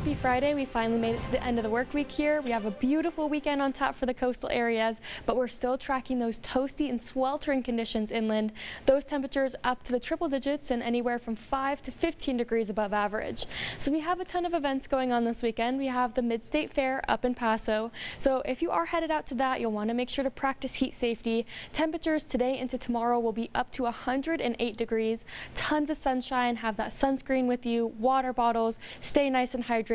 Happy Friday. We finally made it to the end of the work week here. We have a beautiful weekend on tap for the coastal areas, but we're still tracking those toasty and sweltering conditions inland. Those temperatures up to the triple digits and anywhere from 5 to 15 degrees above average. So we have a ton of events going on this weekend. We have the Mid-State Fair up in Paso. So if you are headed out to that, you'll want to make sure to practice heat safety. Temperatures today into tomorrow will be up to 108 degrees. Tons of sunshine. Have that sunscreen with you, water bottles, stay nice and hydrated.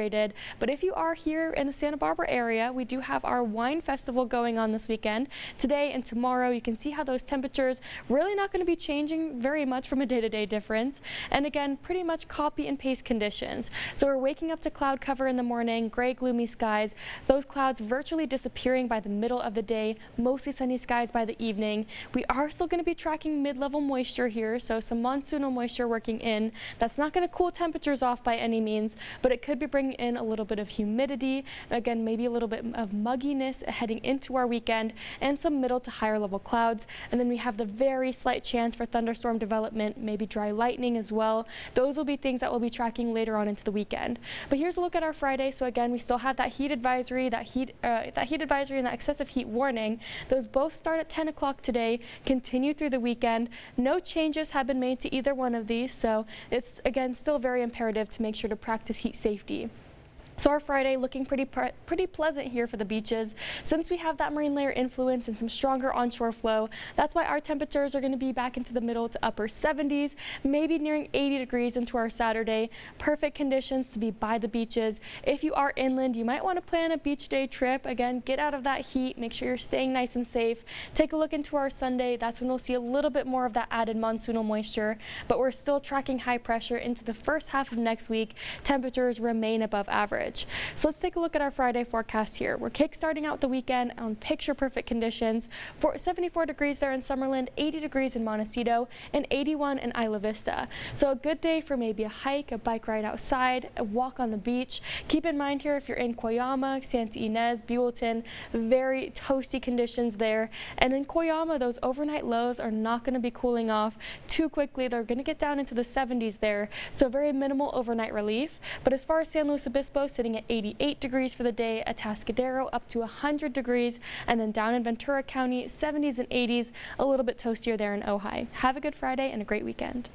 But if you are here in the Santa Barbara area, we do have our wine festival going on this weekend. Today and tomorrow, you can see how those temperatures really not going to be changing very much from a day-to-day difference. And again, pretty much copy and paste conditions. So we're waking up to cloud cover in the morning, gray, gloomy skies. Those clouds virtually disappearing by the middle of the day, mostly sunny skies by the evening. We are still going to be tracking mid-level moisture here, so some monsoonal moisture working in. That's not going to cool temperatures off by any means, but it could be bringing in a little bit of humidity, again maybe a little bit of mugginess heading into our weekend, and some middle to higher level clouds. And then we have the very slight chance for thunderstorm development, maybe dry lightning as well. Those will be things that we'll be tracking later on into the weekend. But here's a look at our Friday. So again, we still have that heat advisory, that heat advisory and that excessive heat warning. Those both start at 10 o'clock today, continue through the weekend. No changes have been made to either one of these, so it's again still very imperative to make sure to practice heat safety. So our Friday looking pretty pleasant here for the beaches. Since we have that marine layer influence and some stronger onshore flow, that's why our temperatures are going to be back into the middle to upper 70s, maybe nearing 80 degrees into our Saturday. Perfect conditions to be by the beaches. If you are inland, you might want to plan a beach day trip. Again, get out of that heat, make sure you're staying nice and safe. Take a look into our Sunday. That's when we'll see a little bit more of that added monsoonal moisture, but we're still tracking high pressure into the first half of next week. Temperatures remain above average. So let's take a look at our Friday forecast here. We're kick-starting out the weekend on picture-perfect conditions. 74 degrees there in Summerlin, 80 degrees in Montecito, and 81 in Isla Vista. So a good day for maybe a hike, a bike ride outside, a walk on the beach. Keep in mind here if you're in Coyama, Santa Ynez, Buellton, very toasty conditions there. And in Coyama, those overnight lows are not going to be cooling off too quickly. They're going to get down into the 70s there, so very minimal overnight relief. But as far as San Luis Obispo, sitting at 88 degrees for the day, Atascadero up to 100 degrees, and then down in Ventura County, 70s and 80s, a little bit toastier there in Ojai. Have a good Friday and a great weekend.